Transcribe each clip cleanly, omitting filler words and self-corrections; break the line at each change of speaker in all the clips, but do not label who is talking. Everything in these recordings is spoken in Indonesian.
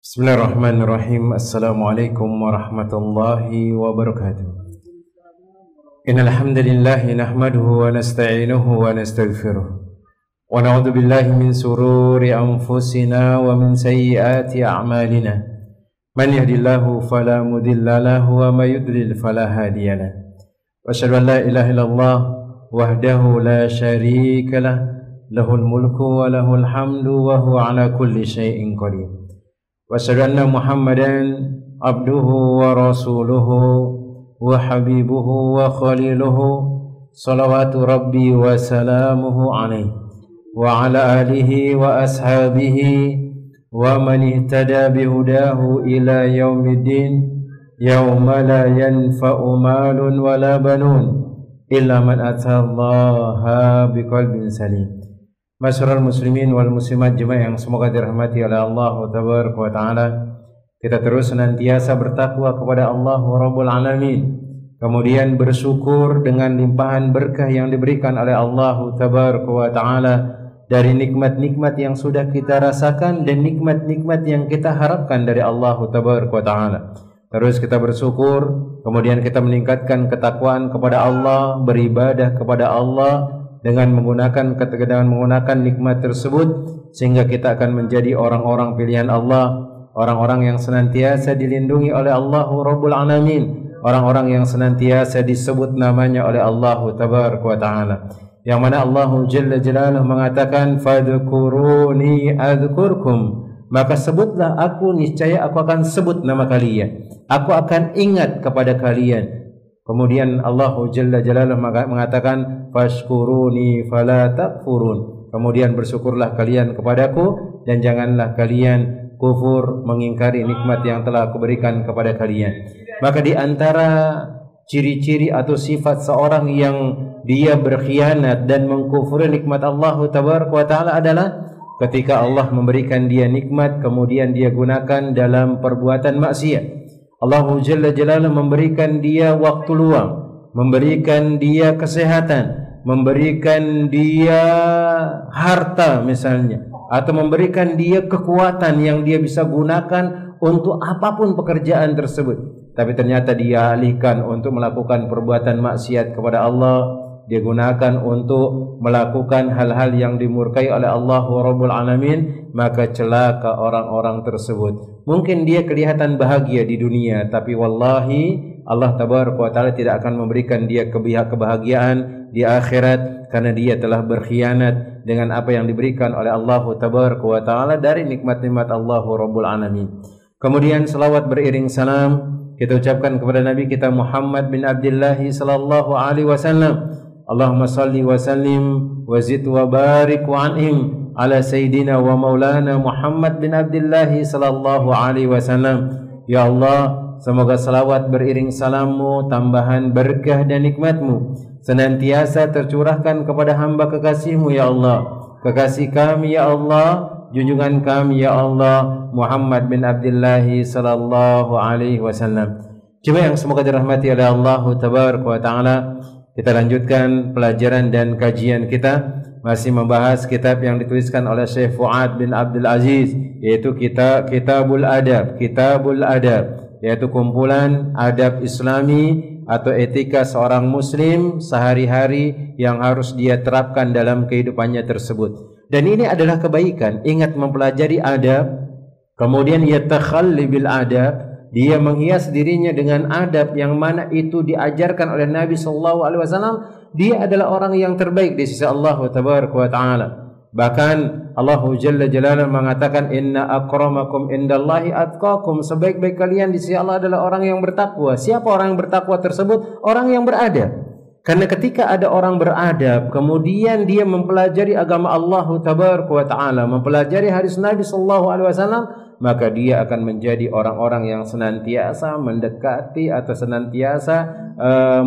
Bismillahirrahmanirrahim. Assalamualaikum warahmatullahi wabarakatuh. Innal hamdalillah nahmaduhu wa nasta'inuhu wa nastaghfiruh. Wa na'udzu billahi min sururi anfusina wa min sayyiati a'malina. Man yahdihillahu fala mudilla lahu wa may yudlil fala hadiya lahu. Wa asyhadu an la ilaha illallah wahdahu la syarika lah, lahul mulku wa lahul hamdu wa huwa ala kulli syai'in qadir. Wa asyhadu anna Muhammadan abduhu wa rasuluhu wa habibuhu wa khaliluhu salawatu rabbi wa salamuhu alaihi wa ala alihi wa ashabihi wa man ihtada bihudahu ila yaumiddin yauma la yanfa'u malun wala banun illa man atallaha biqalbin salim. Masyarul muslimin wal muslimat jemaah yang semoga dirahmati oleh Allah tabaraka wa taala, kita terus senantiasa bertakwa kepada Allah Rabbul Alamin, kemudian bersyukur dengan limpahan berkah yang diberikan oleh Allah tabaraka wa taala dari nikmat-nikmat yang sudah kita rasakan dan nikmat-nikmat yang kita harapkan dari Allah tabaraka wa taala. Terus kita bersyukur, kemudian kita meningkatkan ketakwaan kepada Allah, beribadah kepada Allah dengan menggunakan nikmat tersebut, sehingga kita akan menjadi orang-orang pilihan Allah, orang-orang yang senantiasa dilindungi oleh Allah Rabbul Alamin, orang-orang yang senantiasa disebut namanya oleh Allah tabaraka wa taala, yang mana Allah Jalla Jalaluhu mengatakan fadhkuruni adzkurkum, maka sebutlah aku, niscaya aku akan sebut nama kalian, aku akan ingat kepada kalian. Kemudian Allah Jalla Jalaluhu mengatakan fashkuruni fala takfurun, kemudian bersyukurlah kalian kepadaku dan janganlah kalian kufur, mengingkari nikmat yang telah aku berikan kepada kalian. Maka di antara ciri-ciri atau sifat seorang yang dia berkhianat dan mengkufuri nikmat Allah tabaraka wa taala adalah ketika Allah memberikan dia nikmat kemudian dia gunakan dalam perbuatan maksiat. Allah Jalla Jalaluhu memberikan dia waktu luang, memberikan dia kesehatan, memberikan dia harta misalnya, atau memberikan dia kekuatan yang dia bisa gunakan untuk apapun pekerjaan tersebut. Tapi ternyata dia alihkan untuk melakukan perbuatan maksiat kepada Allah, dia gunakan untuk melakukan hal-hal yang dimurkai oleh Allah Rabbul Alamin, maka celaka orang-orang tersebut. Mungkin dia kelihatan bahagia di dunia, tapi wallahi Allah tabaraka wa taala tidak akan memberikan dia kebahagiaan di akhirat, karena dia telah berkhianat dengan apa yang diberikan oleh Allah tabaraka wa taala dari nikmat-nikmat Allah Rabbul Alamin. Kemudian selawat beriring salam kita ucapkan kepada Nabi kita Muhammad bin Abdullah sallallahu alaihi wasallam. Allahumma salli wa sallim wa zid wa barik wa an'im ala sayyidina wa maulana Muhammad bin Abdullah sallallahu alaihi wasallam. Ya Allah, semoga salawat beriring salammu, tambahan berkah dan nikmatmu senantiasa tercurahkan kepada hamba kekasihmu ya Allah, kekasih kami ya Allah, junjungan kami ya Allah, Muhammad bin Abdullah sallallahu alaihi wasallam. Jemaah yang semoga dirahmati oleh Allah tabaraka wa taala, kita lanjutkan pelajaran dan kajian kita, masih membahas kitab yang dituliskan oleh Syekh Fuad bin Abdul Aziz, yaitu Kitabul Adab, yaitu kumpulan adab Islami atau etika seorang muslim sehari-hari yang harus dia terapkan dalam kehidupannya tersebut. Dan ini adalah kebaikan, ingat mempelajari adab, kemudian yatakhalli bil adab, dia menghias dirinya dengan adab yang mana itu diajarkan oleh Nabi sallallahu alaihi wasallam. Dia adalah orang yang terbaik di sisi Allah tabaraka wa taala. Bahkan Allah Jalla Jalaluhu mengatakan inna akramakum indallahi atqakum, sebaik-baik kalian di sisi Allah adalah orang yang bertakwa. Siapa orang yang bertakwa tersebut? Orang yang beradab. Karena ketika ada orang beradab kemudian dia mempelajari agama Allah tabaraka wa taala, mempelajari hadis Nabi sallallahu alaihi wasallam, maka dia akan menjadi orang-orang yang senantiasa mendekati atau senantiasa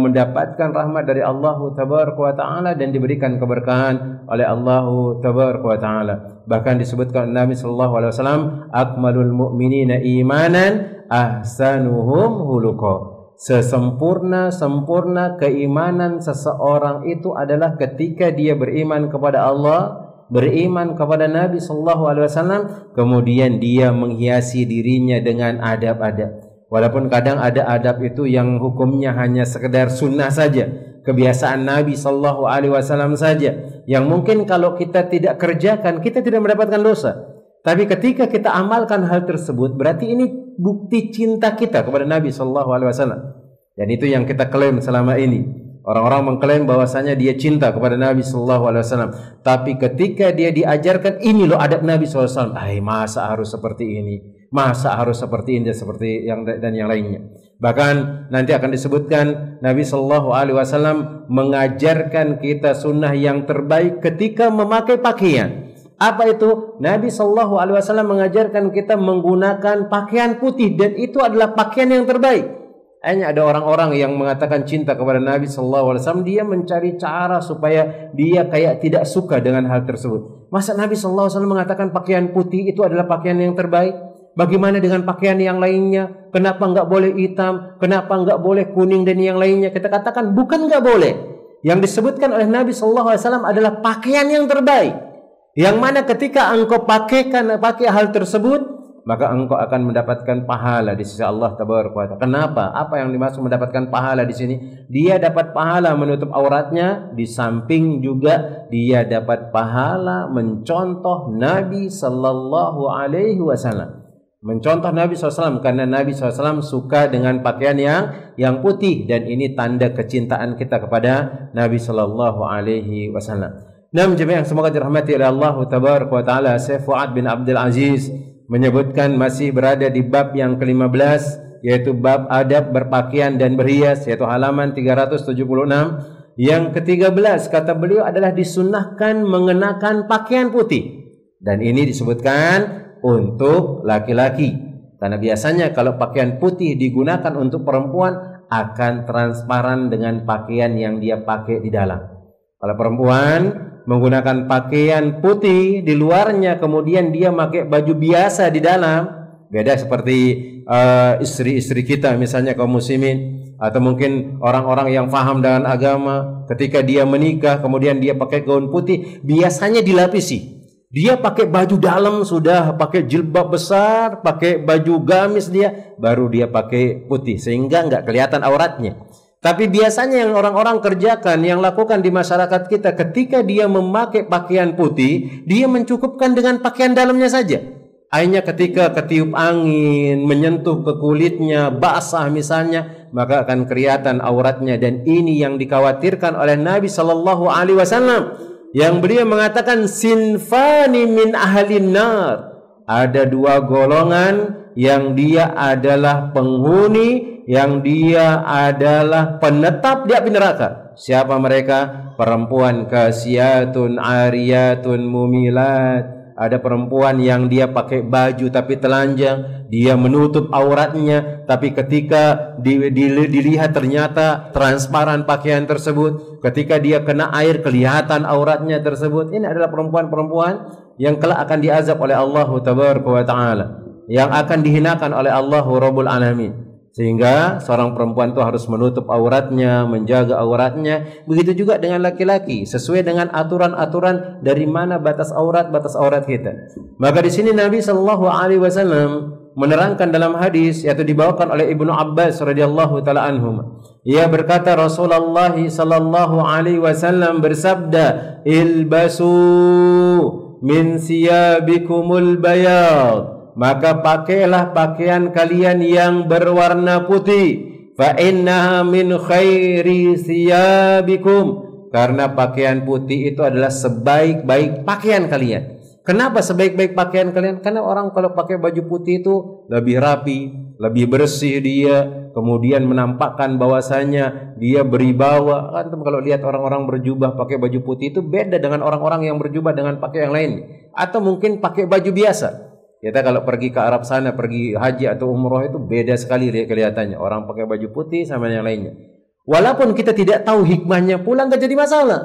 mendapatkan rahmat dari Allah tabaraka wa taala dan diberikan keberkahan oleh Allah tabaraka wa taala. Bahkan disebutkan Nabi sallallahu alaihi wasallam, akmalul mu'minina imanan ahsanuhum khuluqa. Sempurna keimanan seseorang itu adalah ketika dia beriman kepada Allah, beriman kepada Nabi sallallahu alaihi wasallam, kemudian dia menghiasi dirinya dengan adab-adab. Walaupun kadang ada adab itu yang hukumnya hanya sekedar sunnah saja, kebiasaan Nabi sallallahu alaihi wasallam saja, yang mungkin kalau kita tidak kerjakan kita tidak mendapatkan dosa. Tapi ketika kita amalkan hal tersebut, berarti ini bukti cinta kita kepada Nabi sallallahu alaihi wasallam. Dan itu yang kita klaim selama ini. Orang-orang mengklaim bahwasanya dia cinta kepada Nabi sallallahu alaihi wasallam, tapi ketika dia diajarkan ini loh adab Nabi sallallahu alaihi wasallam, masa harus seperti ini, masa harus seperti ini, seperti yang dan yang lainnya. Bahkan nanti akan disebutkan Nabi sallallahu alaihi wasallam mengajarkan kita sunnah yang terbaik ketika memakai pakaian. Apa itu? Nabi sallallahu alaihi wasallam mengajarkan kita menggunakan pakaian putih, dan itu adalah pakaian yang terbaik. Hanya ada orang-orang yang mengatakan cinta kepada Nabi sallallahu alaihi wasallam, dia mencari cara supaya dia kayak tidak suka dengan hal tersebut. Masa Nabi sallallahu alaihi wasallam mengatakan pakaian putih itu adalah pakaian yang terbaik? Bagaimana dengan pakaian yang lainnya? Kenapa enggak boleh hitam? Kenapa enggak boleh kuning dan yang lainnya? Kita katakan bukan enggak boleh. Yang disebutkan oleh Nabi sallallahu alaihi wasallam adalah pakaian yang terbaik. Yang mana ketika engkau pakai hal tersebut, maka engkau akan mendapatkan pahala di sisi Allah tabaraka wa ta'ala. Kenapa? Apa yang dimaksud mendapatkan pahala di sini? Dia dapat pahala menutup auratnya, di samping juga dia dapat pahala mencontoh Nabi sallallahu alaihi wasallam. Mencontoh Nabi SAW, karena Nabi SAW suka dengan pakaian yang putih, dan ini tanda kecintaan kita kepada Nabi sallallahu alaihi wasallam. Namun jemaah yang semoga dirahmati oleh Allah tabaraka wa ta'ala, Syekh Fuad bin Abdul Aziz menyebutkan masih berada di bab yang ke-15, yaitu bab adab berpakaian dan berhias, yaitu halaman 376. Yang ke-13 kata beliau adalah disunnahkan mengenakan pakaian putih, dan ini disebutkan untuk laki-laki, karena biasanya kalau pakaian putih digunakan untuk perempuan akan transparan dengan pakaian yang dia pakai di dalam. Kalau perempuan menggunakan pakaian putih di luarnya, kemudian dia pakai baju biasa di dalam, beda seperti istri-istri kita misalnya kaum muslimin, atau mungkin orang-orang yang paham dengan agama, ketika dia menikah kemudian dia pakai gaun putih, biasanya dilapisi. Dia pakai baju dalam sudah, pakai jilbab besar, pakai baju gamis dia, baru dia pakai putih sehingga nggak kelihatan auratnya. Tapi biasanya yang orang-orang kerjakan, yang lakukan di masyarakat kita, ketika dia memakai pakaian putih, dia mencukupkan dengan pakaian dalamnya saja. Hanya ketika ketiup angin, menyentuh ke kulitnya, basah misalnya, maka akan kelihatan auratnya. Dan ini yang dikhawatirkan oleh Nabi sallallahu alaihi wasallam, yang beliau mengatakan sinfani min ahlin nar. Ada dua golongan yang dia adalah penghuni, yang dia adalah penetap di api neraka. Siapa mereka? Perempuan kasiyatun ariyatun mumilat. Ada perempuan yang dia pakai baju tapi telanjang, dia menutup auratnya, tapi ketika dilihat ternyata transparan pakaian tersebut. Ketika dia kena air kelihatan auratnya tersebut. Ini adalah perempuan-perempuan yang kelak akan diazab oleh Allah tabaraka wa ta'ala, yang akan dihinakan oleh Allah Rabbul Alamin. Sehingga seorang perempuan itu harus menutup auratnya, menjaga auratnya. Begitu juga dengan laki-laki, sesuai dengan aturan-aturan dari mana batas aurat kita. Maka di sini Nabi sallallahu alaihi wasallam menerangkan dalam hadis, yaitu dibawakan oleh Ibnu Abbas radhiyallahu taala anhum. Ia berkata, Rasulullah sallallahu alaihi wasallam bersabda, "Ilbasu min siyabikumul bayad." Maka pakailah pakaian kalian yang berwarna putih. Fa innaha min khairi siyabikum. Karena pakaian putih itu adalah sebaik-baik pakaian kalian. Kenapa sebaik-baik pakaian kalian? Karena orang kalau pakai baju putih itu lebih rapi, lebih bersih dia, kemudian menampakkan bahwasanya dia beribawa. Kan kalau lihat orang-orang berjubah pakai baju putih itu beda dengan orang-orang yang berjubah dengan pakai yang lain, atau mungkin pakai baju biasa. Kita kalau pergi ke Arab sana, pergi haji atau umroh, itu beda sekali kelihatannya. Orang pakai baju putih sama yang lainnya. Walaupun kita tidak tahu hikmahnya, pulang nggak jadi masalah.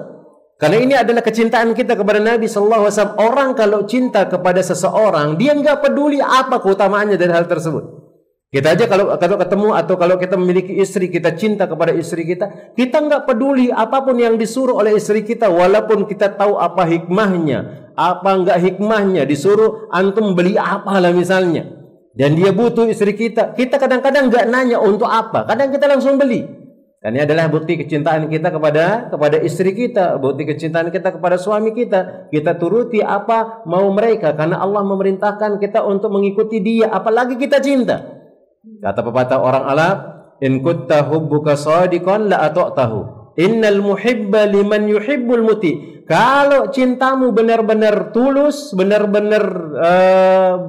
Karena ini adalah kecintaan kita kepada Nabi sallallahu alaihi wasallam. Orang kalau cinta kepada seseorang, dia nggak peduli apa keutamaannya dari hal tersebut. Kita aja kalau ketemu atau kalau kita memiliki istri, kita cinta kepada istri kita nggak peduli apapun yang disuruh oleh istri kita, walaupun kita tahu apa hikmahnya, Apa enggak hikmahnya disuruh antum beli apalah misalnya. Dan dia butuh istri kita. Kita kadang-kadang enggak nanya untuk apa. Kadang kita langsung beli. Dan ini adalah bukti kecintaan kita kepada istri kita, bukti kecintaan kita kepada suami kita. Kita turuti apa mau mereka karena Allah memerintahkan kita untuk mengikuti dia, apalagi kita cinta. Kata pepatah orang Arab, in kunta hubbuka shadiqan la ata'tahu. Innal muhibba liman yuhibbul muti. Kalau cintamu benar-benar tulus, benar-benar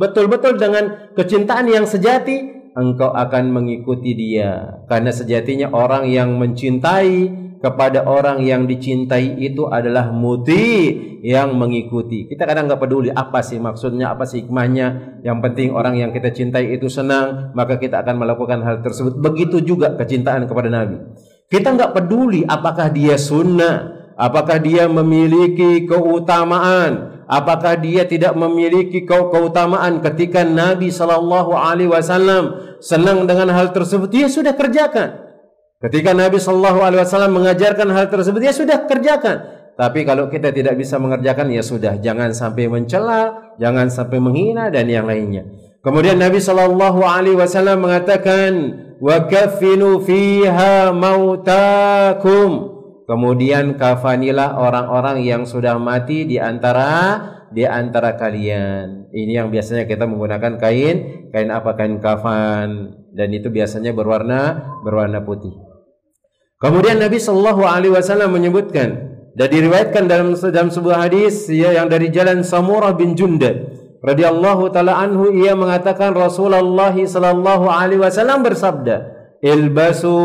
betul-betul dengan kecintaan yang sejati, engkau akan mengikuti dia. Karena sejatinya orang yang mencintai kepada orang yang dicintai itu adalah muti, yang mengikuti. Kita kadang nggak peduli apa sih maksudnya, apa sih hikmahnya. Yang penting orang yang kita cintai itu senang, maka kita akan melakukan hal tersebut. Begitu juga kecintaan kepada Nabi. Kita nggak peduli apakah dia sunnah, apakah dia memiliki keutamaan, apakah dia tidak memiliki keutamaan. Ketika Nabi Shallallahu Alaihi Wasallam senang dengan hal tersebut, dia sudah kerjakan. Ketika Nabi Shallallahu Alaihi Wasallam mengajarkan hal tersebut, dia sudah kerjakan. Tapi kalau kita tidak bisa mengerjakan, ya sudah, jangan sampai mencela, jangan sampai menghina dan yang lainnya. Kemudian Nabi Shallallahu Alaihi Wasallam mengatakan, wa kaffinu fiha mautakum. Kemudian kafanilah orang-orang yang sudah mati di antara kalian. Ini yang biasanya kita menggunakan kain apa? Kain kafan, dan itu biasanya berwarna putih. Kemudian Nabi Shallallahu Alaihi Wasallam menyebutkan, dan diriwayatkan dalam sebuah hadis yang dari jalan Samurah bin Jundab radhiyallahu taala anhu, ia mengatakan Rasulullah sallallahu alaihi wasallam bersabda, ilbasu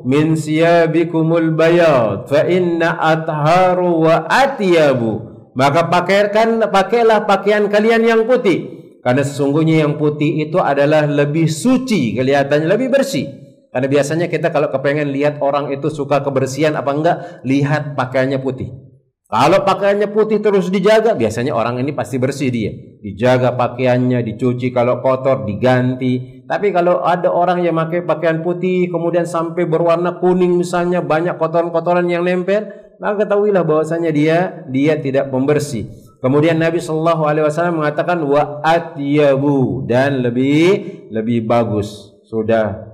min siyabikumul bayad fa inna atharu wa atyabu. Maka pakailah pakaian kalian yang putih, karena sesungguhnya yang putih itu adalah lebih suci, kelihatannya lebih bersih. Karena biasanya kita kalau kepengen lihat orang itu suka kebersihan apa enggak, lihat pakaiannya putih. Kalau pakaiannya putih terus dijaga, biasanya orang ini pasti bersih dia. Dijaga pakaiannya, dicuci, kalau kotor diganti. Tapi kalau ada orang yang pakai pakaian putih kemudian sampai berwarna kuning misalnya, banyak kotoran-kotoran yang nempel, maka ketahuilah bahwasanya dia tidak pembersih. Kemudian Nabi Shallallahu Alaihi Wasallam mengatakan wa atyabu, dan lebih bagus, sudah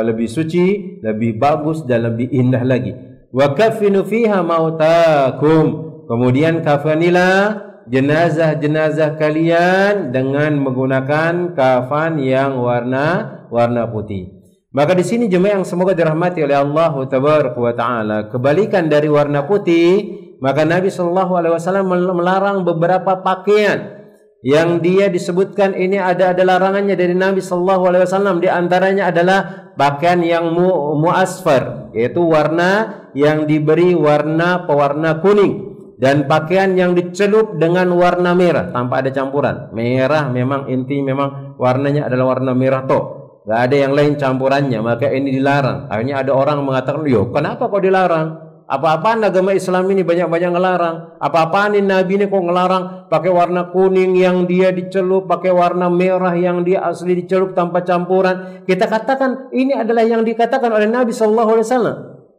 lebih suci, lebih bagus dan lebih indah lagi. Wa kafinu fiha mautakum. Kemudian kafanilah jenazah-jenazah kalian dengan menggunakan kafan yang warna putih. Maka di sini jemaah yang semoga dirahmati oleh Allah Tabaraka wa taala, kebalikan dari warna putih, maka Nabi Shallallahu Alaihi Wasallam melarang beberapa pakaian yang dia disebutkan ini ada larangannya dari Nabi Shallallahu Alaihi Wasallam. Di antaranya adalah pakaian yang muasfar, yaitu warna yang diberi pewarna kuning, dan pakaian yang dicelup dengan warna merah tanpa ada campuran. Merah memang inti, memang warnanya adalah warna merah toh, nggak ada yang lain campurannya, maka ini dilarang. Akhirnya ada orang mengatakan, yo kenapa kok dilarang? Apa-apaan agama Islam ini banyak-banyak ngelarang? Apa-apaan ini Nabi ini kok ngelarang pakai warna kuning yang dia dicelup, pakai warna merah yang dia asli dicelup tanpa campuran? Kita katakan ini adalah yang dikatakan oleh Nabi Sallallahu Alaihi Wasallam.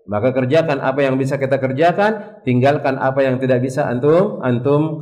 Maka kerjakan apa yang bisa kita kerjakan, tinggalkan apa yang tidak bisa antum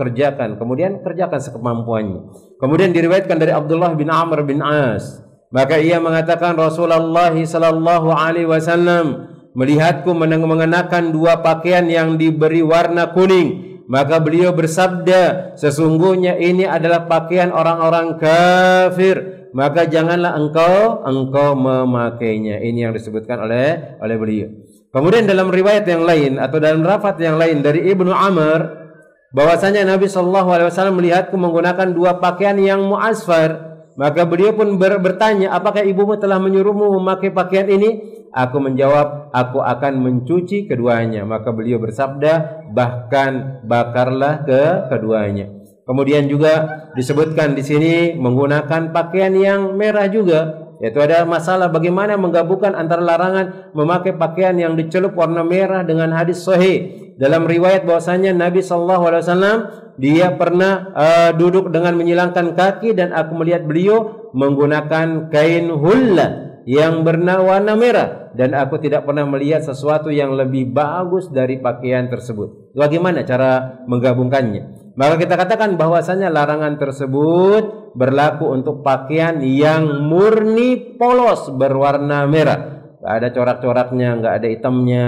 kerjakan. Kemudian kerjakan sekemampuannya. Kemudian diriwayatkan dari Abdullah bin Amr bin As, maka ia mengatakan Rasulullah Sallallahu Alaihi Wasallam melihatku mengenakan dua pakaian yang diberi warna kuning, maka beliau bersabda, sesungguhnya ini adalah pakaian orang-orang kafir, maka janganlah engkau memakainya. Ini yang disebutkan oleh beliau. Kemudian dalam riwayat yang lain atau dalam lafaz yang lain dari Ibnu Amr, bahwasanya Nabi Shallallahu Alaihi Wasallam melihatku menggunakan dua pakaian yang muasfar, maka beliau pun bertanya, apakah ibumu telah menyuruhmu memakai pakaian ini? Aku menjawab, aku akan mencuci keduanya. Maka beliau bersabda, bahkan bakarlah keduanya. Kemudian juga disebutkan di sini menggunakan pakaian yang merah juga, yaitu ada masalah bagaimana menggabungkan antara larangan memakai pakaian yang dicelup warna merah dengan hadis sahih. Dalam riwayat bahwasanya Nabi Shallallahu Alaihi Wasallam dia pernah duduk dengan menyilangkan kaki, dan aku melihat beliau menggunakan kain hulla yang berwarna merah, dan aku tidak pernah melihat sesuatu yang lebih bagus dari pakaian tersebut. Bagaimana cara menggabungkannya? Maka kita katakan bahwasanya larangan tersebut berlaku untuk pakaian yang murni polos berwarna merah. Nggak ada corak-coraknya, nggak ada hitamnya,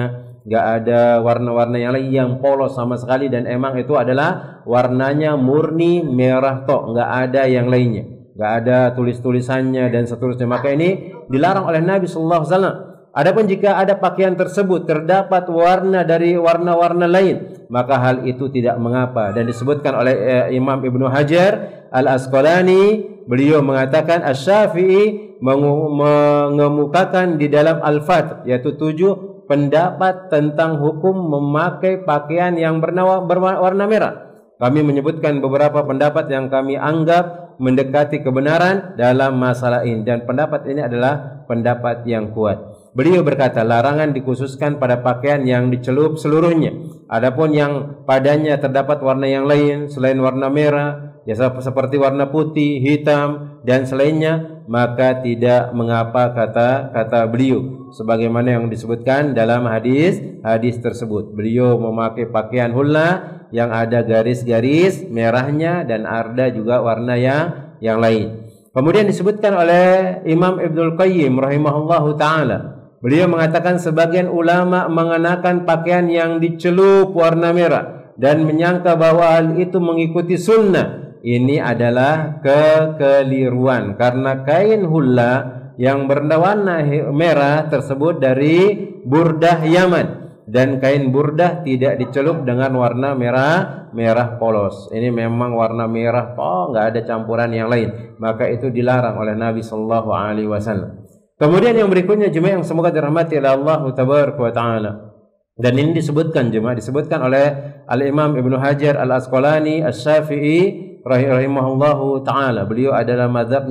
nggak ada warna-warna yang lain, yang polos sama sekali, dan emang itu adalah warnanya murni merah tok, nggak ada yang lainnya, nggak ada tulis-tulisannya dan seterusnya. Maka ini dilarang oleh Nabi Sallallahu Alaihi Wasallam. Adapun jika ada pakaian tersebut terdapat warna dari warna-warna lain, maka hal itu tidak mengapa. Dan disebutkan oleh Imam Ibnu Hajar Al-Asqalani, beliau mengatakan Asy-Syafi'i mengemukakan di dalam Al-Fath, yaitu 7 pendapat tentang hukum memakai pakaian yang berwarna merah. Kami menyebutkan beberapa pendapat yang kami anggap mendekati kebenaran dalam masalah ini, dan pendapat ini adalah pendapat yang kuat. Beliau berkata, larangan dikhususkan pada pakaian yang dicelup seluruhnya. Adapun yang padanya terdapat warna yang lain selain warna merah, ya seperti warna putih, hitam dan selainnya, maka tidak mengapa, kata beliau, sebagaimana yang disebutkan dalam hadis tersebut. Beliau memakai pakaian hulla yang ada garis-garis merahnya dan ada juga warna yang lain. Kemudian disebutkan oleh Imam Ibnul Qayyim rahimahullahu taala, beliau mengatakan sebagian ulama mengenakan pakaian yang dicelup warna merah dan menyangka bahwa hal itu mengikuti sunnah. Ini adalah kekeliruan, karena kain hulla yang berwarna merah tersebut dari burdah Yaman, dan kain burdah tidak dicelup dengan warna merah polos. Ini memang warna merah, nggak ada campuran yang lain. Maka itu dilarang oleh Nabi Sallallahu Alaihi Wasallam. Kemudian yang berikutnya, jemaah yang semoga dirahmati oleh Allah Tabaraka wa Taala, dan ini disebutkan oleh Al-Imam Ibnu Hajar Al-Asqalani Asy-Syafi'i rahimahullahu taala. Beliau adalah mazhab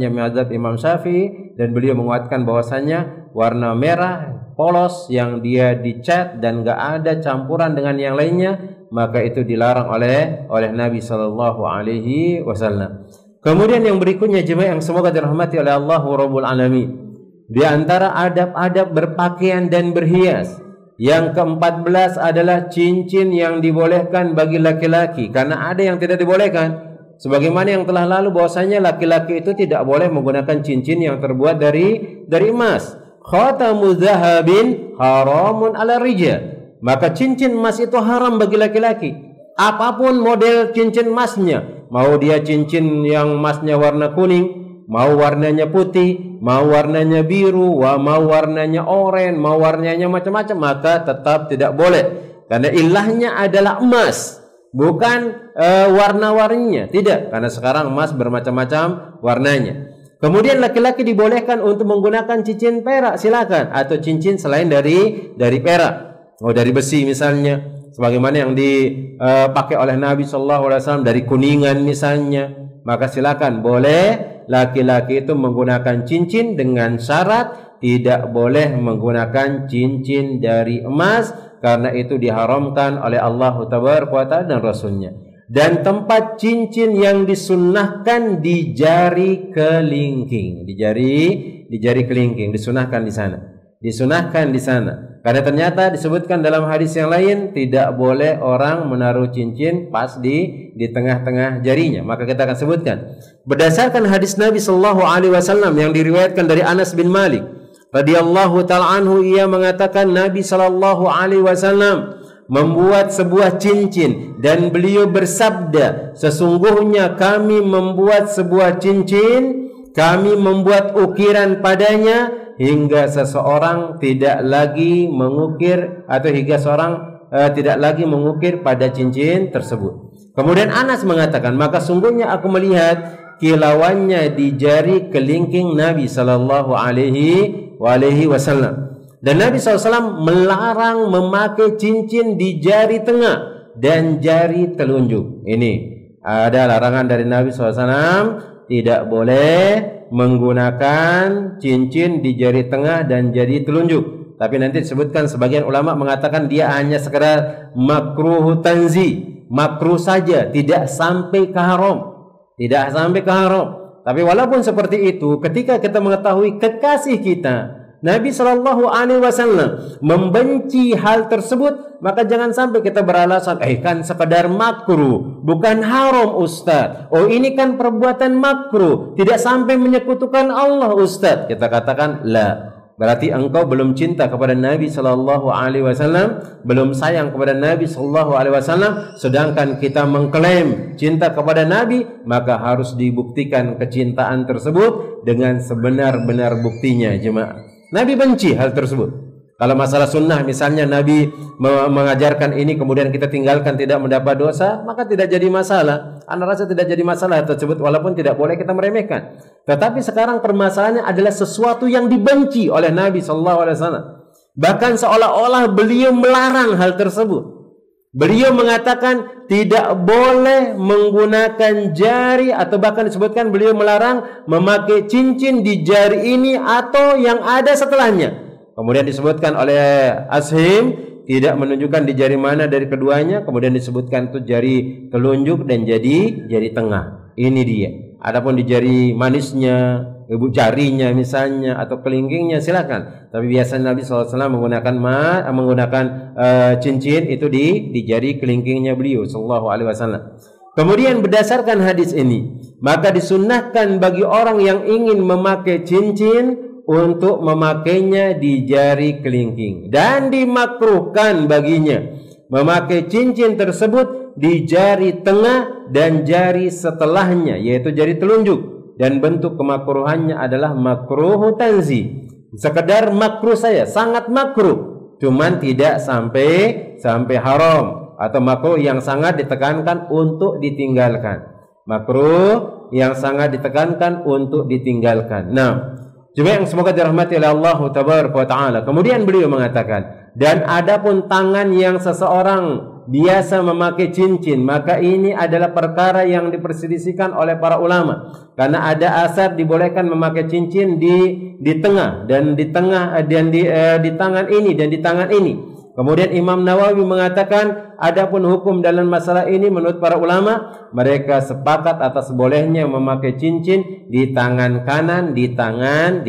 Imam Syafi'i, dan beliau menguatkan bahwasanya warna merah polos yang dia dicat dan enggak ada campuran dengan yang lainnya, maka itu dilarang oleh Nabi sallallahu alaihi wasallam. Kemudian yang berikutnya, jemaah yang semoga dirahmati oleh Allah Rabbul Alamin, di antara adab-adab berpakaian dan berhias, yang ke-14 adalah cincin yang dibolehkan bagi laki-laki, karena ada yang tidak dibolehkan. Sebagaimana yang telah lalu bahwasanya laki-laki itu tidak boleh menggunakan cincin yang terbuat dari emas. Khatamu dzahabin haramun ala rijal. Maka cincin emas itu haram bagi laki-laki. Apapun model cincin emasnya, mau dia cincin yang emasnya warna kuning, mau warnanya putih, mau warnanya biru, mau warnanya oranye, mau warnanya macam-macam, maka tetap tidak boleh. Karena ilahnya adalah emas, bukan warna-warninya. Tidak, karena sekarang emas bermacam-macam warnanya. Kemudian laki-laki dibolehkan untuk menggunakan cincin perak, silakan, atau cincin selain dari perak, dari besi misalnya, sebagaimana yang dipakai oleh Nabi SAW dari kuningan misalnya, maka silakan, boleh laki-laki itu menggunakan cincin dengan syarat tidak boleh menggunakan cincin dari emas, karena itu diharamkan oleh Allah Tabaraka wa Ta'ala dan Rasulnya. Dan tempat cincin yang disunnahkan di jari kelingking, di jari kelingking disunahkan di sana. Karena ternyata disebutkan dalam hadis yang lain, tidak boleh orang menaruh cincin pas di tengah-tengah jarinya. Maka kita akan sebutkan berdasarkan hadis Nabi Sallallahu Alaihi Wasallam yang diriwayatkan dari Anas bin Malik radhiyallahu ta'ala anhu, ia mengatakan Nabi Sallallahu Alaihi Wasallam membuat sebuah cincin dan beliau bersabda, sesungguhnya kami membuat sebuah cincin, kami membuat ukiran padanya hingga seseorang tidak lagi mengukir, atau hingga seorang tidak lagi mengukir pada cincin tersebut. Kemudian Anas mengatakan, maka sungguhnya aku melihat kilauannya di jari kelingking Nabi Sallallahu Alaihi Wasallam. Dan Nabi SAW melarang memakai cincin di jari tengah dan jari telunjuk. Ini ada larangan dari Nabi SAW, tidak boleh menggunakan cincin di jari tengah dan jari telunjuk. Tapi nanti disebutkan sebagian ulama mengatakan dia hanya sekedar makruh tanzi, makruh saja, tidak sampai ke haram. Tidak sampai ke haram. Tapi walaupun seperti itu, ketika kita mengetahui kekasih kita Nabi Shallallahu Alaihi Wasallam membenci hal tersebut, maka jangan sampai kita beralasan, kan sekedar makruh, bukan haram Ustaz. Oh ini kan perbuatan makruh, tidak sampai menyekutukan Allah Ustaz. Kita katakan la. Berarti engkau belum cinta kepada Nabi Shallallahu Alaihi Wasallam, belum sayang kepada Nabi Shallallahu Alaihi Wasallam. Sedangkan kita mengklaim cinta kepada Nabi, maka harus dibuktikan kecintaan tersebut dengan sebenar-benar buktinya, jemaah. Nabi benci hal tersebut. Kalau masalah sunnah, misalnya Nabi mengajarkan ini, kemudian kita tinggalkan tidak mendapat dosa, maka tidak jadi masalah. Anda rasa tidak jadi masalah tersebut, walaupun tidak boleh kita meremehkan. Tetapi sekarang permasalahannya adalah sesuatu yang dibenci oleh Nabi SAW. Bahkan seolah-olah beliau melarang hal tersebut. Beliau mengatakan tidak boleh menggunakan jari, atau bahkan disebutkan beliau melarang memakai cincin di jari ini atau yang ada setelahnya. Kemudian disebutkan oleh Ashim tidak menunjukkan di jari mana dari keduanya. Kemudian disebutkan itu jari telunjuk dan jari tengah. Ini dia. Adapun di jari manisnya, ibu jarinya misalnya, atau kelingkingnya silakan. Tapi biasanya Nabi SAW menggunakan cincin itu di jari kelingkingnya beliau Sallallahu Alaihi Wasallam. Kemudian berdasarkan hadis ini, maka disunnahkan bagi orang yang ingin memakai cincin untuk memakainya di jari kelingking, dan dimakruhkan baginya memakai cincin tersebut di jari tengah dan jari setelahnya, yaitu jari telunjuk. Dan bentuk kemakruhannya adalah makruh tanzi, sekedar makruh saya, sangat makruh, cuman tidak sampai haram, atau makruh yang sangat ditekankan untuk ditinggalkan. Makruh yang sangat ditekankan untuk ditinggalkan. Nah, jemaah yang semoga dirahmati oleh Allah Tabaraka wa Ta'ala. Kemudian beliau mengatakan, dan adapun tangan yang seseorang biasa memakai cincin, maka ini adalah perkara yang diperselisihkan oleh para ulama. Karena ada asar dibolehkan memakai cincin di tengah dan di tengah dan di tangan ini dan di tangan ini. Kemudian Imam Nawawi mengatakan, adapun hukum dalam masalah ini menurut para ulama, mereka sepakat atas bolehnya memakai cincin di tangan kanan, di tangan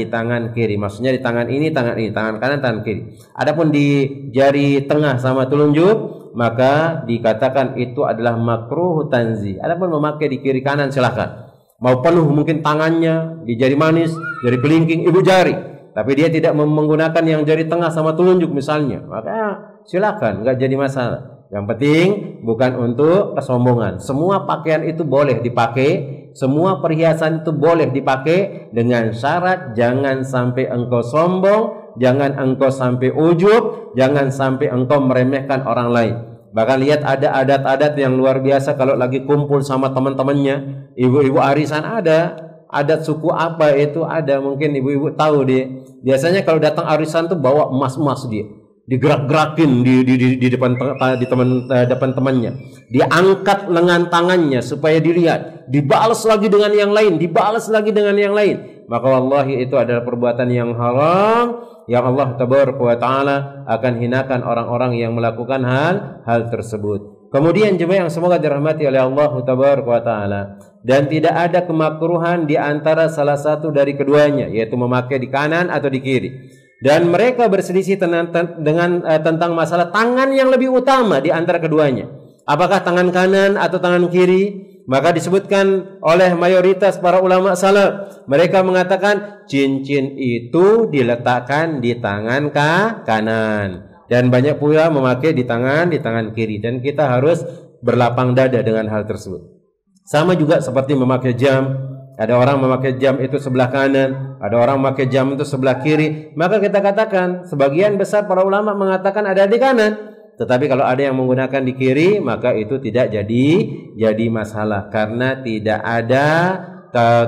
kiri. Maksudnya di tangan ini, tangan kanan, tangan kiri. Adapun di jari tengah sama telunjuk, maka dikatakan itu adalah makruh tanzi. Adapun memakai di kiri kanan silakan. Mau penuh mungkin tangannya di jari manis, jari kelingking, ibu jari, tapi dia tidak menggunakan yang jari tengah sama telunjuk misalnya, maka silakan, nggak jadi masalah. Yang penting bukan untuk kesombongan. Semua pakaian itu boleh dipakai, semua perhiasan itu boleh dipakai, dengan syarat jangan sampai engkau sombong, jangan engkau sampai ujub, jangan sampai engkau meremehkan orang lain. Bahkan lihat ada adat-adat yang luar biasa kalau lagi kumpul sama teman-temannya, ibu-ibu arisan ada. Adat suku apa itu ada, mungkin ibu-ibu tahu dia. Biasanya kalau datang arisan tuh bawa emas-emas dia. Digerak-gerakin di depan teman-temannya. Diangkat lengan tangannya supaya dilihat. Dibalas lagi dengan yang lain, dibalas lagi dengan yang lain. Maka wallahi itu adalah perbuatan yang haram, yang Allah Tabaraka wa Ta'ala akan hinakan orang-orang yang melakukan hal tersebut. Kemudian jemaah yang semoga dirahmati oleh Allah Tabaraka wa Ta'ala, dan tidak ada kemakruhan di antara salah satu dari keduanya, yaitu memakai di kanan atau di kiri. Dan mereka berselisih tentang masalah tangan yang lebih utama di antara keduanya. Apakah tangan kanan atau tangan kiri? Maka disebutkan oleh mayoritas para ulama salaf, mereka mengatakan cincin itu diletakkan di tangan kanan. Dan banyak pula memakai di tangan kiri. Dan kita harus berlapang dada dengan hal tersebut. Sama juga seperti memakai jam. Ada orang memakai jam itu sebelah kanan, ada orang memakai jam itu sebelah kiri. Maka kita katakan, sebagian besar para ulama mengatakan ada di kanan. Tetapi kalau ada yang menggunakan di kiri, maka itu tidak jadi masalah. Karena tidak ada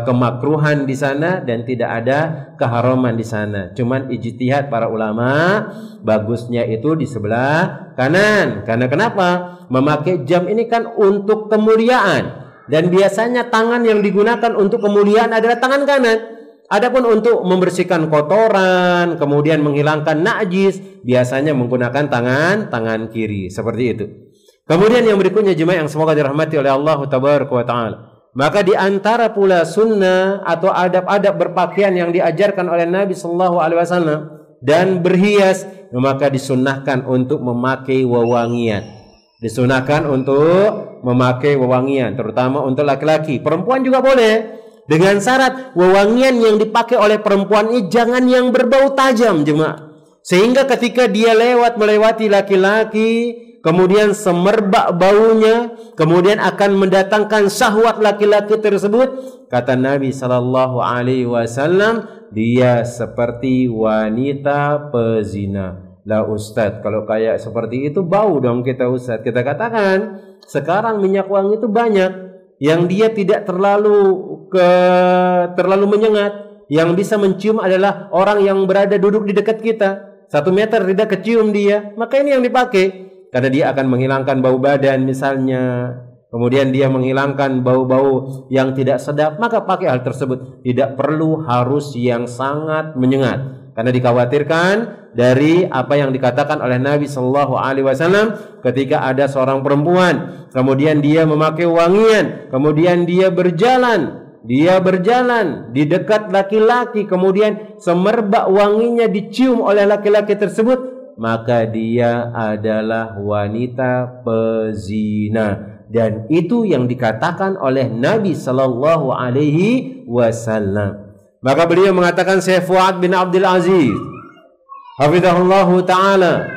kemakruhan di sana dan tidak ada keharaman di sana. Cuman ijtihad para ulama, bagusnya itu di sebelah kanan. Karena kenapa? Memakai jam ini kan untuk kemuliaan, dan biasanya tangan yang digunakan untuk kemuliaan adalah tangan kanan. Adapun untuk membersihkan kotoran, kemudian menghilangkan najis, biasanya menggunakan tangan kiri. Seperti itu. Kemudian yang berikutnya jemaah yang semoga dirahmati oleh Allah Tabaraka wa Ta'ala, Maka di antara pula sunnah atau adab-adab berpakaian yang diajarkan oleh Nabi sallallahu alaihi wasallam dan berhias, maka disunnahkan untuk memakai wewangian. Disunahkan untuk memakai wewangian, terutama untuk laki-laki. Perempuan juga boleh, dengan syarat wewangian yang dipakai oleh perempuan ini jangan yang berbau tajam, jemaah. Sehingga ketika dia melewati laki-laki, kemudian semerbak baunya, kemudian akan mendatangkan syahwat laki-laki tersebut. Kata Nabi sallallahu alaihi wasallam, dia seperti wanita pezina. Lah Ustadz, kalau kayak seperti itu bau dong kita Ustadz. Kita katakan sekarang minyak wangi itu banyak yang dia tidak terlalu menyengat. Yang bisa mencium adalah orang yang berada duduk di dekat kita, 1 meter tidak kecium dia, maka ini yang dipakai karena dia akan menghilangkan bau badan misalnya. Kemudian dia menghilangkan bau-bau yang tidak sedap, maka pakai hal tersebut. Tidak perlu harus yang sangat menyengat. Karena dikhawatirkan dari apa yang dikatakan oleh Nabi sallallahu alaihi wasallam ketika ada seorang perempuan, kemudian dia memakai wangian, kemudian dia berjalan di dekat laki-laki, kemudian semerbak wanginya dicium oleh laki-laki tersebut, maka dia adalah wanita pezina. Dan itu yang dikatakan oleh Nabi sallallahu alaihi wasallam. Maka beliau mengatakan, Syekh Fuad bin Abdul Aziz hafizahullahu ta'ala,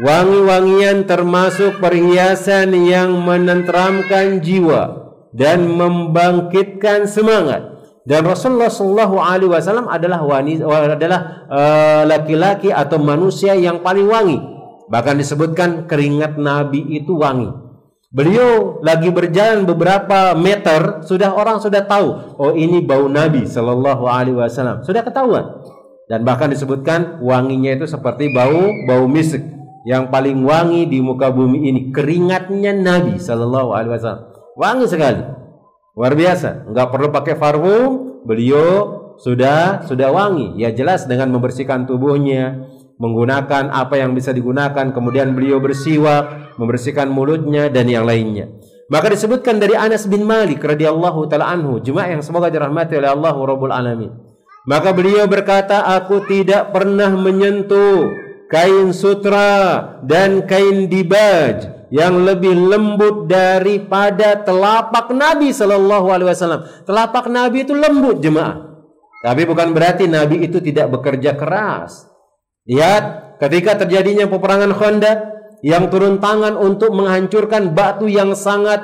wangi-wangian termasuk perhiasan yang menenteramkan jiwa dan membangkitkan semangat. Dan Rasulullah sallallahu alaihi wasallam adalah laki-laki atau manusia yang paling wangi. Bahkan disebutkan keringat Nabi itu wangi. Beliau lagi berjalan beberapa meter, orang sudah tahu, oh ini bau Nabi sallallahu alaihi wasallam, sudah ketahuan. Dan bahkan disebutkan wanginya itu seperti bau misk, yang paling wangi di muka bumi ini keringatnya Nabi sallallahu alaihi wasallam. Wangi sekali, luar biasa. Enggak perlu pakai parfum, beliau sudah wangi. Ya jelas dengan membersihkan tubuhnya, menggunakan apa yang bisa digunakan, kemudian beliau bersiwak, membersihkan mulutnya dan yang lainnya. Maka disebutkan dari Anas bin Malik radhiyallahu taala anhu, jemaah yang semoga dirahmati oleh Allah Rabbul Alamin. Maka beliau berkata, aku tidak pernah menyentuh kain sutra dan kain dibaj yang lebih lembut daripada telapak Nabi sallallahu alaihi wasallam. Telapak Nabi itu lembut, jemaah. Tapi bukan berarti Nabi itu tidak bekerja keras. Lihat ketika terjadinya peperangan Khandaq, yang turun tangan untuk menghancurkan batu yang sangat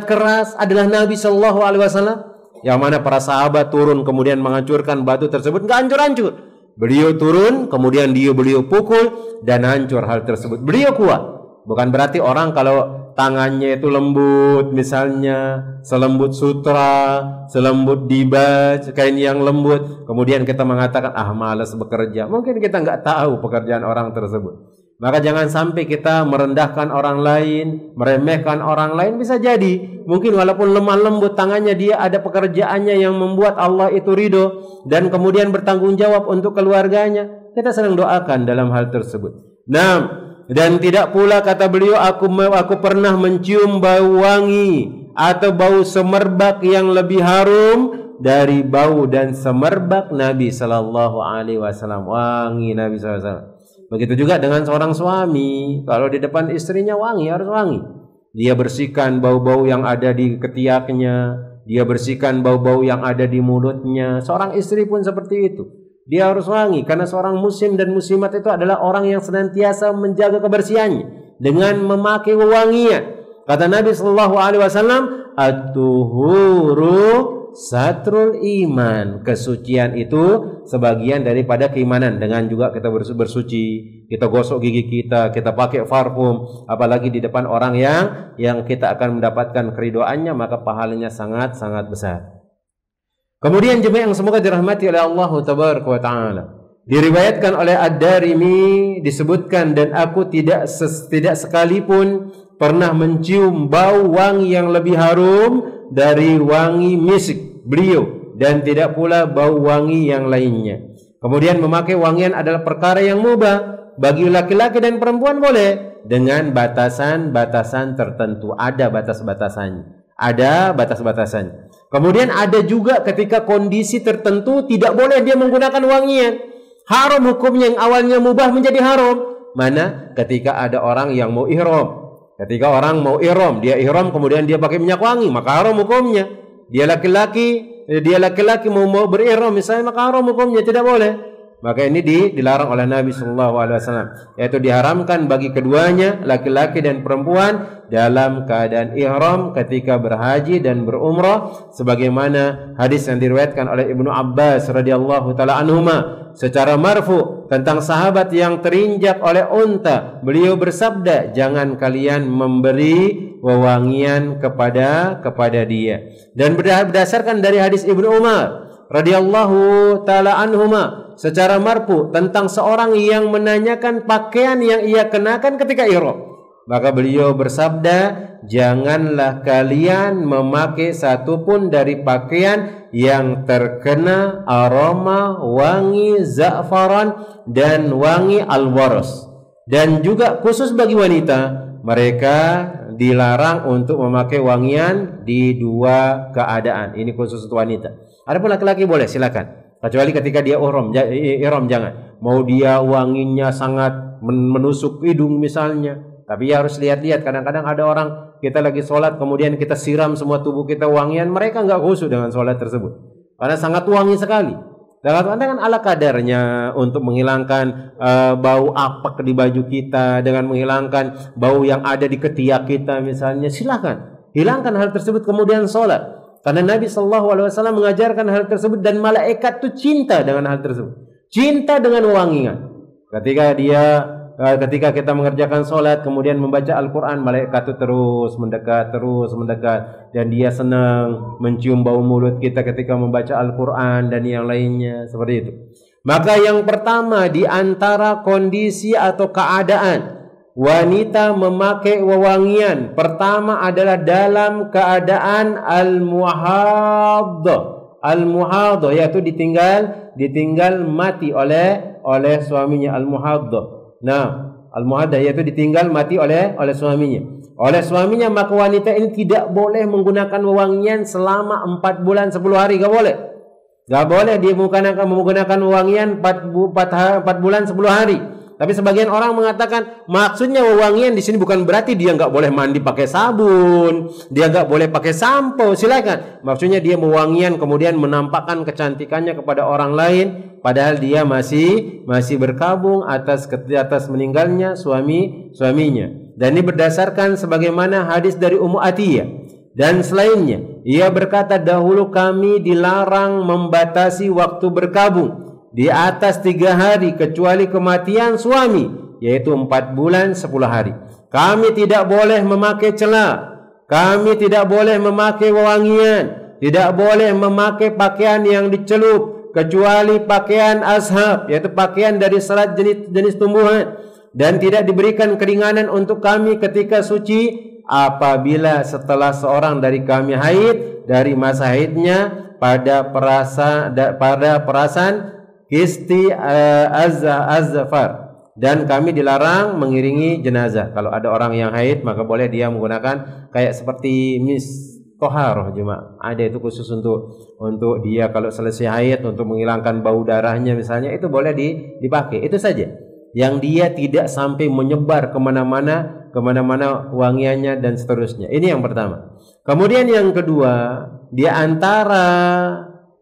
keras adalah Nabi sallallahu alaihi wasallam. Yang mana para sahabat turun kemudian menghancurkan batu tersebut, enggak hancur-hancur. Beliau turun kemudian beliau pukul dan hancur hal tersebut. Beliau kuat. Bukan berarti orang kalau tangannya itu lembut, misalnya selembut sutra, selembut dibaj, kain yang lembut, kemudian kita mengatakan malas bekerja. Mungkin kita nggak tahu pekerjaan orang tersebut. Maka jangan sampai kita merendahkan orang lain, meremehkan orang lain. Bisa jadi mungkin walaupun lemah lembut tangannya, dia ada pekerjaannya yang membuat Allah itu ridho dan kemudian bertanggung jawab untuk keluarganya. Kita sering doakan dalam hal tersebut. Nah, dan tidak pula kata beliau, aku pernah mencium bau wangi atau bau semerbak yang lebih harum dari bau dan semerbak Nabi sallallahu alaihi wasallam. Wangi Nabi sallallahu alaihi wasallam. Begitu juga dengan seorang suami, kalau di depan istrinya wangi, harus wangi. Dia bersihkan bau-bau yang ada di ketiaknya, dia bersihkan bau-bau yang ada di mulutnya. Seorang istri pun seperti itu. Dia harus wangi, karena seorang muslim dan muslimat itu adalah orang yang senantiasa menjaga kebersihannya dengan memakai wewangian. Kata Nabi sallallahu alaihi wasallam, at-tuhuru satrul iman. Kesucian itu sebagian daripada keimanan. Dengan juga kita bersuci, kita gosok gigi kita pakai parfum, apalagi di depan orang yang kita akan mendapatkan keridoannya, maka pahalanya sangat-sangat besar. Kemudian jemaah yang semoga dirahmati oleh Allah tabaraka wa taala, diriwayatkan oleh Ad-Darimi disebutkan, dan aku tidak sekalipun pernah mencium bau wangi yang lebih harum dari wangi misk beliau, dan tidak pula bau wangi yang lainnya. Kemudian memakai wangian adalah perkara yang mubah bagi laki-laki dan perempuan, boleh dengan batasan-batasan tertentu. Ada batas-batasannya. Ada batas-batasannya. Kemudian ada juga ketika kondisi tertentu tidak boleh dia menggunakan wangian. Haram hukumnya, yang awalnya mubah menjadi haram. Mana? Ketika ada orang yang mau ihram. Ketika orang mau ihram, dia ihram kemudian dia pakai minyak wangi, maka haram hukumnya. Dia laki-laki mau berihram misalnya, maka haram hukumnya, tidak boleh. Maka ini dilarang oleh Nabi sallallahu alaihi wasallam, yaitu diharamkan bagi keduanya, laki-laki dan perempuan, dalam keadaan ihram ketika berhaji dan berumrah, sebagaimana hadis yang diriwayatkan oleh Ibnu Abbas radhiyallahu taala anhuma secara marfu tentang sahabat yang terinjak oleh unta. Beliau bersabda, jangan kalian memberi wewangian kepada dia. Dan berdasarkan dari hadis Ibnu Umar radhiyallahu taala anhuma secara marfu tentang seorang yang menanyakan pakaian yang ia kenakan ketika ihram, maka beliau bersabda, janganlah kalian memakai satupun dari pakaian yang terkena aroma wangi za'faran dan wangi alwaros. Dan juga khusus bagi wanita, mereka dilarang untuk memakai wangian di dua keadaan. Ini khusus untuk wanita. Adapun laki-laki boleh, silakan. Kecuali ketika dia ihram jangan. Mau dia wanginya sangat menusuk hidung misalnya. Tapi ya harus lihat-lihat. Kadang-kadang ada orang, kita lagi sholat kemudian kita siram semua tubuh kita wangian, mereka nggak khusyuk dengan sholat tersebut. Karena sangat wangi sekali. Dengan ala kadarnya untuk menghilangkan bau apak di baju kita, dengan menghilangkan bau yang ada di ketiak kita misalnya, silakan. Hilangkan hal tersebut kemudian sholat. Karena Nabi SAW mengajarkan hal tersebut dan malaikat itu cinta dengan hal tersebut. Cinta dengan wangian. Ketika kita mengerjakan sholat kemudian membaca Al-Quran, malaikat itu terus mendekat dan dia senang mencium bau mulut kita ketika membaca Al-Quran dan yang lainnya seperti itu. Maka yang pertama di antara kondisi atau keadaan wanita memakai wewangian, pertama adalah dalam keadaan al-muhaddah, yaitu ditinggal mati oleh suaminya, al-muhaddah. Nah, al-muhaddah yaitu ditinggal mati oleh suaminya, maka wanita ini tidak boleh menggunakan wewangian selama 4 bulan 10 hari, gak boleh dia menggunakan wewangian 4 bulan 10 hari. Tapi sebagian orang mengatakan maksudnya wewangian di sini bukan berarti dia nggak boleh mandi pakai sabun, dia nggak boleh pakai sampo. Silakan. Maksudnya dia wewangian kemudian menampakkan kecantikannya kepada orang lain, padahal dia masih berkabung atas meninggalnya suaminya. Dan ini berdasarkan sebagaimana hadis dari Ummu Atiyah dan selainnya. Ia berkata, dahulu kami dilarang membatasi waktu berkabung di atas 3 hari kecuali kematian suami, yaitu 4 bulan 10 hari. Kami tidak boleh memakai celak, kami tidak boleh memakai wewangian, tidak boleh memakai pakaian yang dicelup kecuali pakaian ashab, yaitu pakaian dari serat jenis tumbuhan, dan tidak diberikan keringanan untuk kami ketika suci apabila setelah seorang dari kami haid dari masa haidnya pada perasaan az-zafar, dan kami dilarang mengiringi jenazah. Kalau ada orang yang haid maka boleh dia menggunakan kayak seperti toharoh jemaah. Ada itu khusus untuk dia kalau selesai haid untuk menghilangkan bau darahnya misalnya, itu boleh dipakai. Itu saja. Yang dia tidak sampai menyebar kemana-mana wangiannya dan seterusnya. Ini yang pertama. Kemudian yang kedua, di antara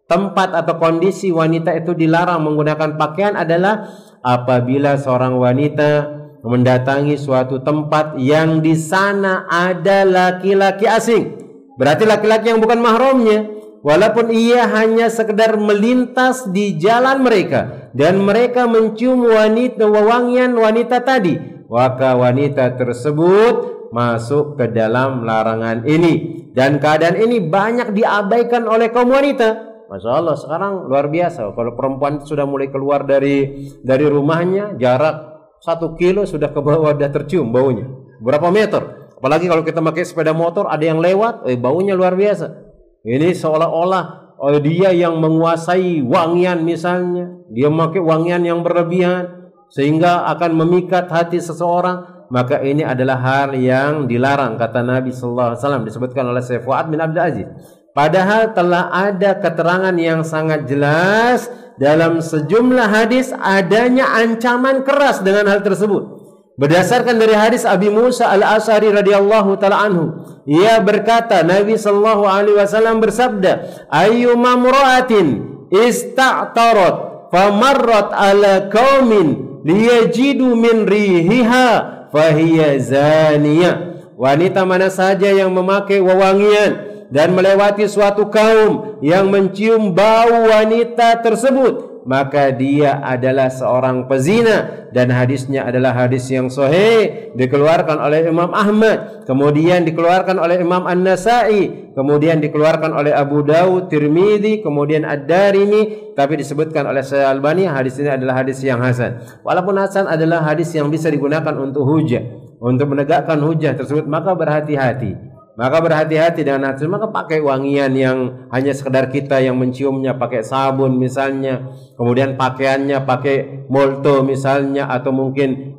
tempat atau kondisi wanita itu dilarang menggunakan pakaian adalah apabila seorang wanita mendatangi suatu tempat yang di sana ada laki-laki asing. Berarti laki-laki yang bukan mahramnya, walaupun ia hanya sekedar melintas di jalan mereka dan mereka mencium wewangian wanita tadi, maka wanita tersebut masuk ke dalam larangan ini. Dan keadaan ini banyak diabaikan oleh kaum wanita. Masya Allah, sekarang luar biasa. Kalau perempuan sudah mulai keluar dari rumahnya, jarak 1 kilo sudah ke bawah, sudah tercium baunya. Berapa meter? Apalagi kalau kita pakai sepeda motor, ada yang lewat, baunya luar biasa. Ini seolah-olah dia yang menguasai wangian misalnya. Dia memakai wangian yang berlebihan sehingga akan memikat hati seseorang. maka ini adalah hal yang dilarang kata Nabi sallallahu alaihi wasallam, disebutkan oleh Syekh Fuad bin Abdul Aziz. Padahal telah ada keterangan yang sangat jelas dalam sejumlah hadis adanya ancaman keras dengan hal tersebut. Berdasarkan dari hadis Abi Musa Al-Asy'ari radhiyallahu taala anhu, ia berkata, Nabi sallallahu alaihi wasallam bersabda, ayyuma mura'atin ista'tarat famarrat ala qaumin liyajidu min rihiha fahiya zaniyah. Wanita mana saja yang memakai wewangian dan melewati suatu kaum yang mencium bau wanita tersebut, maka dia adalah seorang pezina. Dan hadisnya adalah hadis yang sahih, dikeluarkan oleh Imam Ahmad, kemudian dikeluarkan oleh Imam An-Nasa'i, kemudian dikeluarkan oleh Abu Dawud, Tirmidzi, kemudian Ad-Darimi, tapi disebutkan oleh Syekh Albani hadis ini adalah hadis yang hasan. Walaupun hasan adalah hadis yang bisa digunakan untuk hujah, untuk menegakkan hujah tersebut, maka berhati-hati. Maka berhati-hati dengan hati, maka pakai wangian yang hanya sekedar kita yang menciumnya, pakai sabun misalnya, kemudian pakaiannya pakai molto misalnya, atau mungkin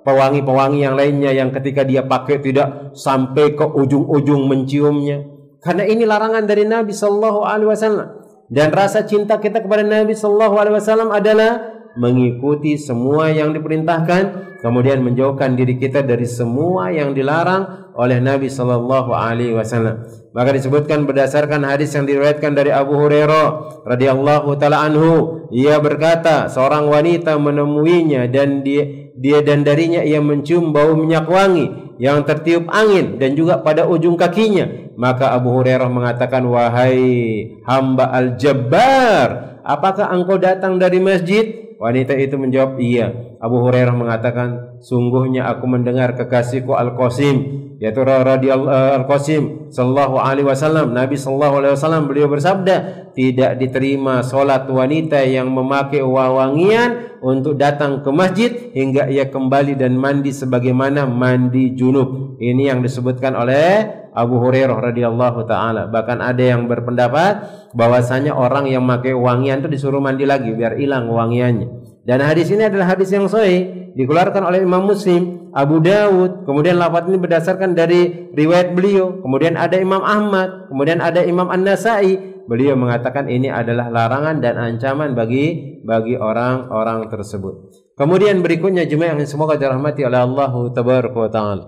pewangi-pewangi yang lainnya yang ketika dia pakai tidak sampai ke ujung-ujung menciumnya. Karena ini larangan dari Nabi sallallahu alaihi wasallam. Dan rasa cinta kita kepada Nabi sallallahu alaihi wasallam adalah mengikuti semua yang diperintahkan, kemudian menjauhkan diri kita dari semua yang dilarang oleh Nabi sallallahu alaihi wasallam. Maka disebutkan berdasarkan hadis yang diriwayatkan dari Abu Hurairah radhiyallahu taala anhu, ia berkata, seorang wanita menemuinya dan dia dan darinya ia mencium bau minyak wangi yang tertiup angin dan juga pada ujung kakinya. Maka Abu Hurairah mengatakan, wahai hamba Al-Jabbar, apakah engkau datang dari masjid? Wanita itu menjawab, iya. Abu Hurairah mengatakan, sungguhnya aku mendengar kekasihku Al-Qasim, yaitu radhiyallahu Al-Qasim sallallahu alaihi wasallam, Nabi sallallahu alaihi wasallam, beliau bersabda, tidak diterima salat wanita yang memakai wewangian untuk datang ke masjid hingga ia kembali dan mandi sebagaimana mandi junub. Ini yang disebutkan oleh Abu Hurairah radhiyallahu taala. Bahkan ada yang berpendapat bahwasanya orang yang memakai wangian itu disuruh mandi lagi biar hilang wangiannya. Dan hadis ini adalah hadis yang sahih, dikeluarkan oleh Imam Muslim, Abu Dawud. Kemudian lafaz ini berdasarkan dari riwayat beliau. Kemudian ada Imam Ahmad, kemudian ada Imam An-Nasa'i. Beliau mengatakan ini adalah larangan dan ancaman bagi orang-orang tersebut. Kemudian berikutnya jemaah yang semoga dirahmati oleh Allah tabaraka wa taala.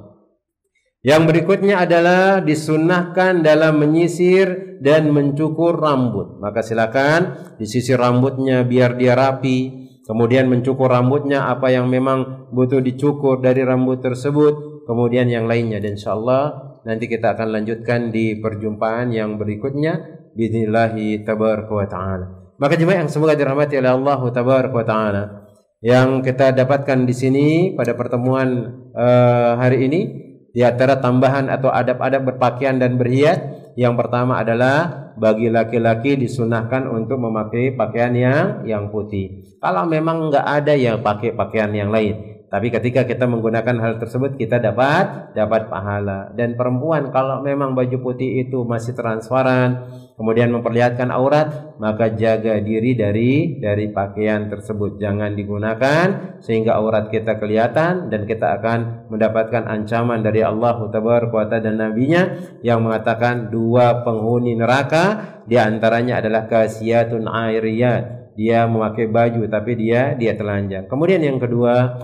Yang berikutnya adalah disunnahkan dalam menyisir dan mencukur rambut. Maka silakan disisir rambutnya biar dia rapi. Kemudian mencukur rambutnya apa yang memang butuh dicukur dari rambut tersebut. Kemudian yang lainnya. Dan insyaallah nanti kita akan lanjutkan di perjumpaan yang berikutnya. Bismillahi tabaraka wa ta'ala. Maka jemaah yang semoga dirahmati oleh Allah tabaraka wa ta'ala, yang kita dapatkan di sini pada pertemuan hari ini, di antara tambahan atau adab-adab berpakaian dan berhias, yang pertama adalah bagi laki-laki disunahkan untuk memakai pakaian yang putih. Kalau memang enggak ada, ya pakai pakaian yang lain. Tapi ketika kita menggunakan hal tersebut, kita dapat pahala. Dan perempuan kalau memang baju putih itu masih transparan, kemudian memperlihatkan aurat, maka jaga diri dari pakaian tersebut. Jangan digunakan sehingga aurat kita kelihatan dan kita akan mendapatkan ancaman dari Allah Tabaraka wa Ta'ala dan Nabi-Nya yang mengatakan dua penghuni neraka, di antaranya adalah kasiyatun airiyat. Dia memakai baju tapi dia telanjang. Kemudian yang kedua,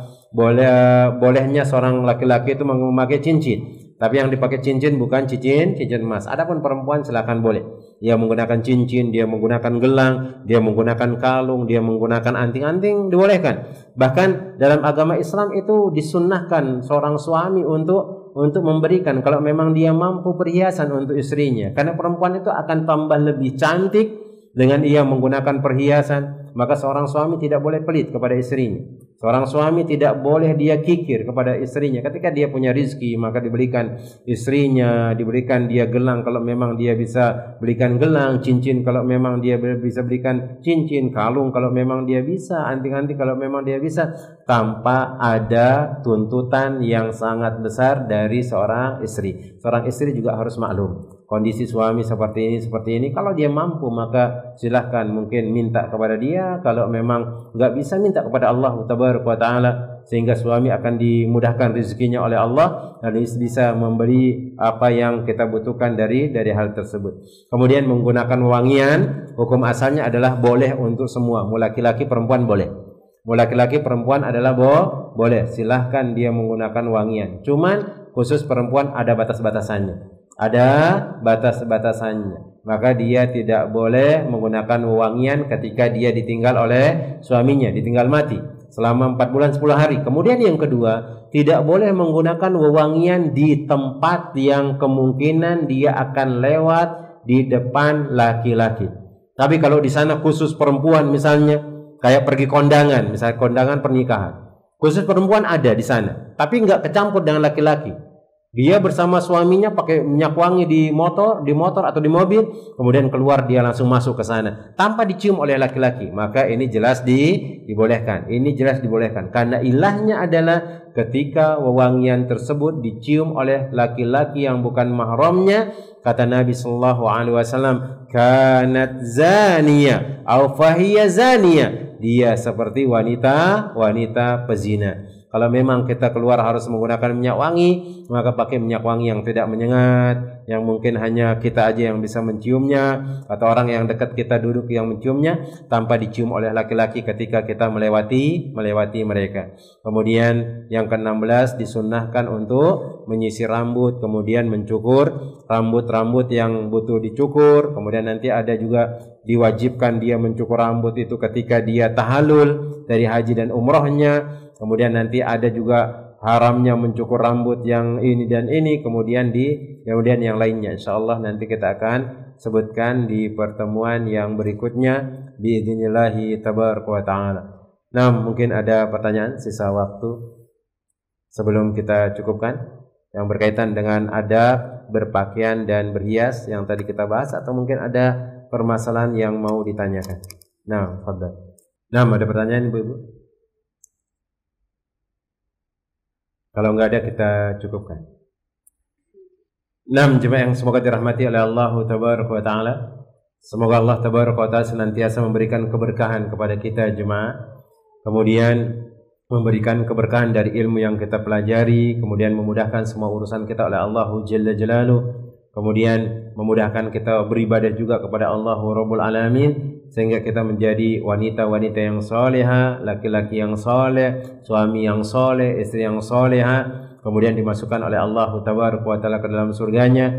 bolehnya seorang laki-laki itu memakai cincin, tapi yang dipakai cincin bukan cincin emas. Adapun perempuan silakan boleh. Dia menggunakan cincin, dia menggunakan gelang, dia menggunakan kalung, dia menggunakan anting-anting, dibolehkan. Bahkan dalam agama Islam itu disunnahkan seorang suami untuk memberikan kalau memang dia mampu perhiasan untuk istrinya. Karena perempuan itu akan tambah lebih cantik dengan ia menggunakan perhiasan. Maka seorang suami tidak boleh pelit kepada istrinya. Seorang suami tidak boleh dia kikir kepada istrinya. Ketika dia punya rizki, maka diberikan istrinya, diberikan dia gelang kalau memang dia bisa belikan gelang, cincin kalau memang dia bisa belikan cincin, kalung kalau memang dia bisa, anting-anting kalau memang dia bisa, tanpa ada tuntutan yang sangat besar dari seorang istri. Seorang istri juga harus maklum kondisi suami seperti ini. Kalau dia mampu, maka silahkan mungkin minta kepada dia. Kalau memang nggak bisa, minta kepada Allah Tabaraka wa Ta'ala. sehingga suami akan dimudahkan rezekinya oleh Allah dan bisa memberi apa yang kita butuhkan dari hal tersebut. Kemudian menggunakan wangian, hukum asalnya adalah boleh untuk semua, mau laki-laki perempuan boleh. Mau laki-laki perempuan adalah boleh, silahkan dia menggunakan wangian. Cuman khusus perempuan ada batas-batasannya. Ada batas-batasannya. Maka dia tidak boleh menggunakan wangian ketika dia ditinggal oleh suaminya, ditinggal mati selama 4 bulan 10 hari. Kemudian yang kedua, tidak boleh menggunakan wewangian di tempat yang kemungkinan dia akan lewat di depan laki-laki. Tapi kalau di sana khusus perempuan misalnya, kayak pergi kondangan, misalnya kondangan pernikahan, khusus perempuan ada di sana, tapi nggak kecampur dengan laki-laki. Dia bersama suaminya pakai minyak wangi di motor atau di mobil, kemudian keluar dia langsung masuk ke sana tanpa dicium oleh laki-laki. Maka ini jelas dibolehkan. Ini jelas dibolehkan karena ilahnya adalah ketika wewangian tersebut dicium oleh laki-laki yang bukan mahramnya. Kata Nabi sallallahu alaihi wasallam, kanat zaniyah au fahiya zaniyah. Dia seperti wanita pezina. Kalau memang kita keluar harus menggunakan minyak wangi, maka pakai minyak wangi yang tidak menyengat, yang mungkin hanya kita aja yang bisa menciumnya, atau orang yang dekat kita duduk yang menciumnya, tanpa dicium oleh laki-laki ketika kita melewati mereka. Kemudian yang ke-16 disunnahkan untuk menyisir rambut, kemudian mencukur rambut yang butuh dicukur. Kemudian nanti ada juga diwajibkan dia mencukur rambut itu ketika dia tahallul dari haji dan umrohnya. Kemudian nanti ada juga haramnya mencukur rambut yang ini dan ini, kemudian yang lainnya. Insyaallah nanti kita akan sebutkan di pertemuan yang berikutnya biidznillah tabaraka wa taala. Nah, mungkin ada pertanyaan sisa waktu sebelum kita cukupkan yang berkaitan dengan adab berpakaian dan berhias yang tadi kita bahas, atau mungkin ada permasalahan yang mau ditanyakan. Nah, fadhal. Nah, ada pertanyaan Ibu-ibu? Kalau enggak ada kita cukupkan. 6 jemaah yang semoga dirahmati oleh Allah tabaraka wa taala. Semoga Allah tabaraka wa taala senantiasa memberikan keberkahan kepada kita jemaah. Kemudian memberikan keberkahan dari ilmu yang kita pelajari, kemudian memudahkan semua urusan kita oleh Allah jalla jalaluhu. Kemudian memudahkan kita beribadah juga kepada Allah Rabbul Alamin, sehingga kita menjadi wanita-wanita yang soleha, laki-laki yang soleh, suami yang soleh, istri yang soleha, kemudian dimasukkan oleh Allah Tabaraka wa Ta'ala ke dalam surganya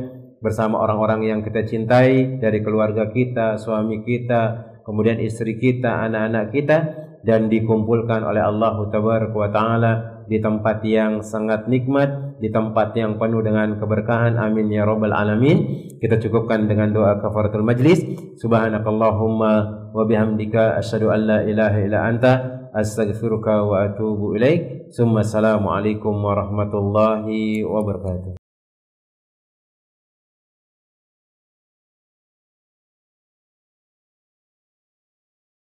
bersama orang-orang yang kita cintai dari keluarga kita, suami kita, kemudian istri kita, anak-anak kita, dan dikumpulkan oleh Allah Tabaraka wa Ta'ala di tempat yang sangat nikmat, di tempat yang penuh dengan keberkahan. Amin ya rabbal alamin. Kita cukupkan dengan doa kafaratul majlis. Subhanakallahumma wa bihamdika asyhadu an la ilaha illa anta astaghfiruka wa atubu ilaik. Summa assalamu alaikum warahmatullahi wabarakatuh.